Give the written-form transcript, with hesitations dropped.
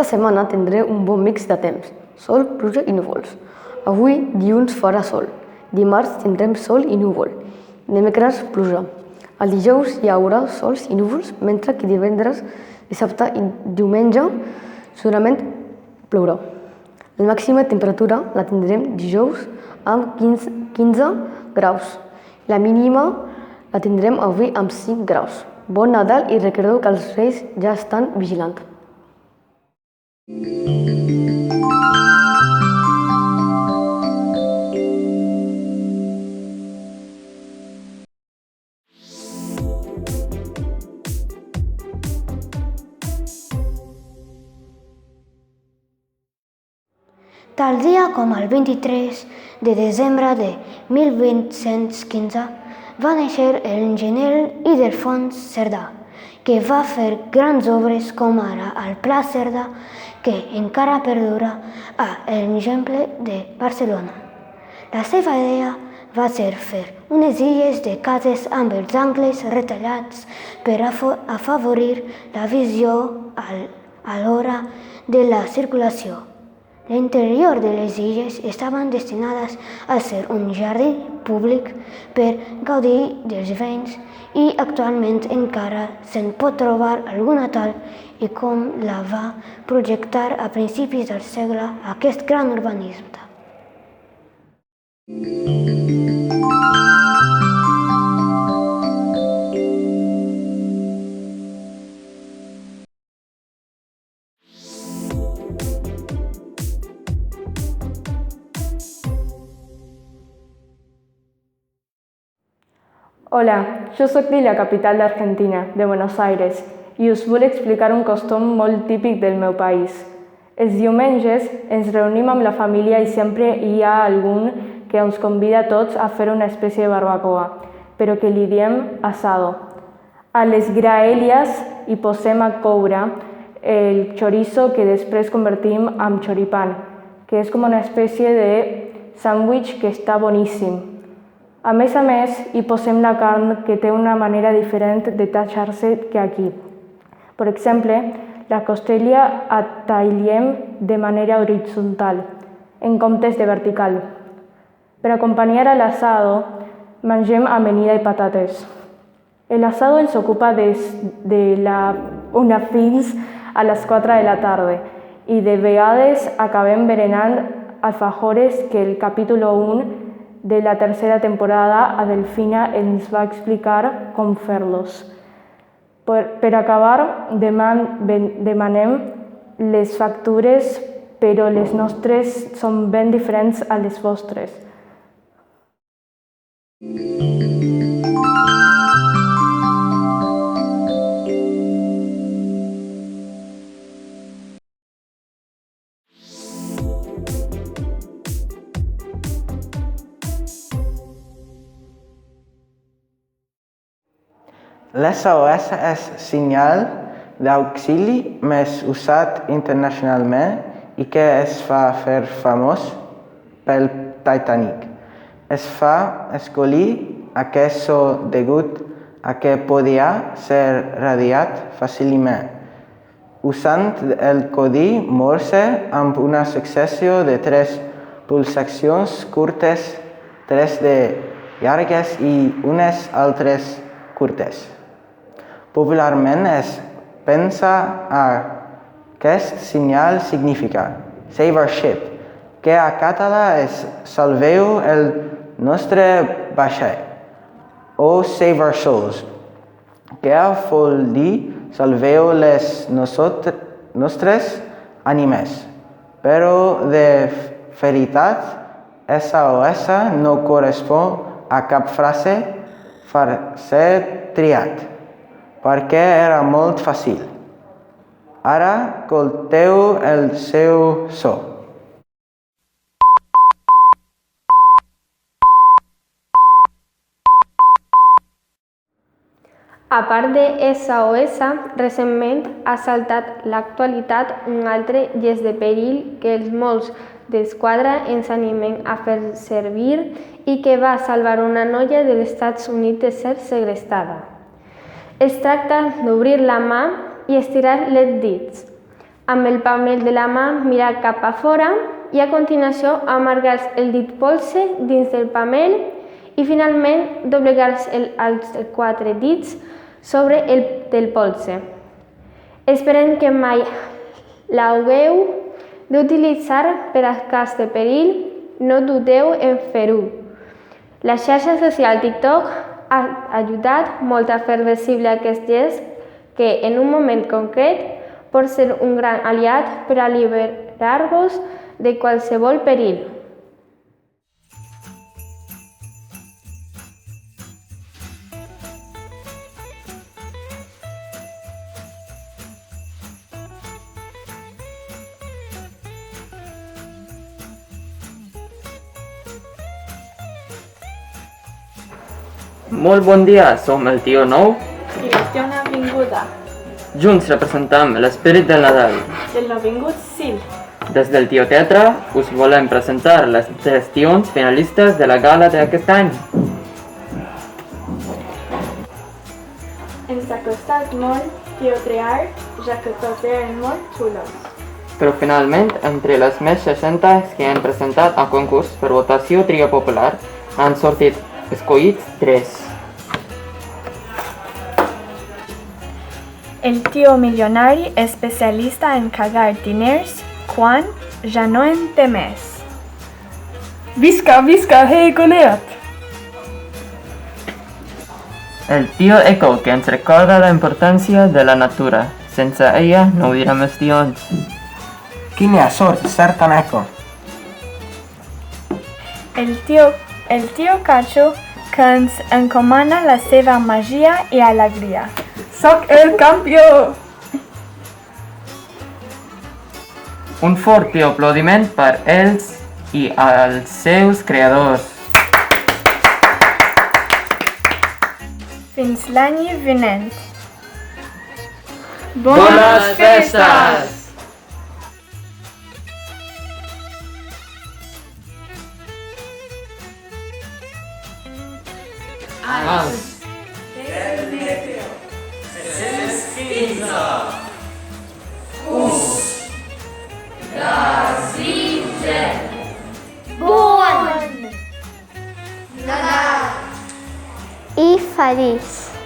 setmana tindré un bon mix de temps, sol, pluja i núvols. Avui, dilluns, farà sol. Dimarts tindrem sol i núvol. Dimecres, pluja. El dijous hi haurà sols i núvols, mentre que divendres, dissabte i diumenge segurament plourà. La màxima temperatura la tindrem dijous amb 15 graus. La mínima la tindrem avui amb 5 graus. Bon Nadal i recordeu que els Reis ja estan vigilant. Tal dia com el 23 de desembre de 1815 va néixer l'enginyer Ildefons Cerdà, que va fer grans obres com ara el Pla Cerdà, que encara perdura a l'Eixample de Barcelona. La seva idea va ser fer unes illes de cases amb els angles retallats per afavorir la visió a l'hora de la circulació. L'interior de les illes estaven destinades a ser un jardí públic per gaudir dels veïns i actualment encara se'n pot trobar alguna tal i com la va projectar a principis del segle aquest gran urbanista. Hola, jo soc de la capital d'Argentina, de Buenos Aires, i us vull explicar un costum molt típic del meu país. Els diumenges ens reunim amb la família i sempre hi ha algun que ens convida a tots a fer una espècie de barbacoa, però que li diem asado. A les graelles hi posem a coure el chorizo que després convertim en choripán, que és com una espècie de sàndwich que està boníssim. A més, hi posem la carn que té una manera diferent de tallar-se que aquí. Per exemple, la costella la tallem de manera horitzontal, en comptes de vertical. Per acompanyar a l'asado, mengem amanida i patates. L'asado ens ocupa des de la 1 fins a les 4 de la tarda i de vegades acabem berenant alfajores que el capítol 1 de la tercera temporada a Delfina ens va explicar com fer-los. Per acabar, demanem les factures, però les nostres són ben diferents a les vostres. L'SOS és senyal d'auxili més usat internacionalment i que es fa fer famós pel Titanic. Es fa escollir aquest so degut a que podia ser radiat fàcilment, usant el codi Morse amb una successió de 3 pulsacions curtes, 3 de llargues i unes altres curtes. Popularment es pensa a aquest senyal significa Save our ship, que a català és Salveu el nostre vaixell, o Save our souls, que vol dir Salveu les nostres ànimes. Però de veritat, SOS no correspon a cap frase per ser triat, perquè era molt fàcil. Ara escolteu el seu so. A part de SOS, recentment ha saltat l'actualitat un altre gest de perill que els Mossos d'Esquadra ens animen a fer servir i que va salvar una noia dels Estats Units de ser segrestada. Es tracta d'obrir la mà i estirar els dits. Amb el palmell de la mà mirar cap a fora i a continuació amargar el dit polze dins del palmell i finalment doblegar els 4 dits sobre el del polze. Esperem que mai l'hagueu d'utilitzar per a cas de perill, no dudeu en fer-ho. La xarxa social TikTok ha ajudat molt a fer visible aquest gest que en un moment concret pot ser un gran aliat per alliberar-vos de qualsevol perill. Molt bon dia, som el tio Nou. I la tia Benvinguda, Junts representam l'esperit del Nadal. del nouvingut Sil. Des del Tio Teatre us volem presentar les gestions finalistes de la gala d'aquest any. Ens ha costat molt triar, ja que tots eren molt xulos. Però finalment, entre les més 60 que han presentat a concurs per votació tria popular, han sortit escollits 3. El tio milionari especialista en cagar diners quan ja no en té més. Visca, visca, hey, coneat! El tio Eco, que ens recorda la importància de la natura. Sense ella no hauríem estions. Quina sort, ser tan eco. El tio Cacho, que ens encomana la seva magia i alegria. Soc el campió! Un fort aplaudiment per ells i als seus creadors. Fins l'any vinent. Bones festes! I feliç.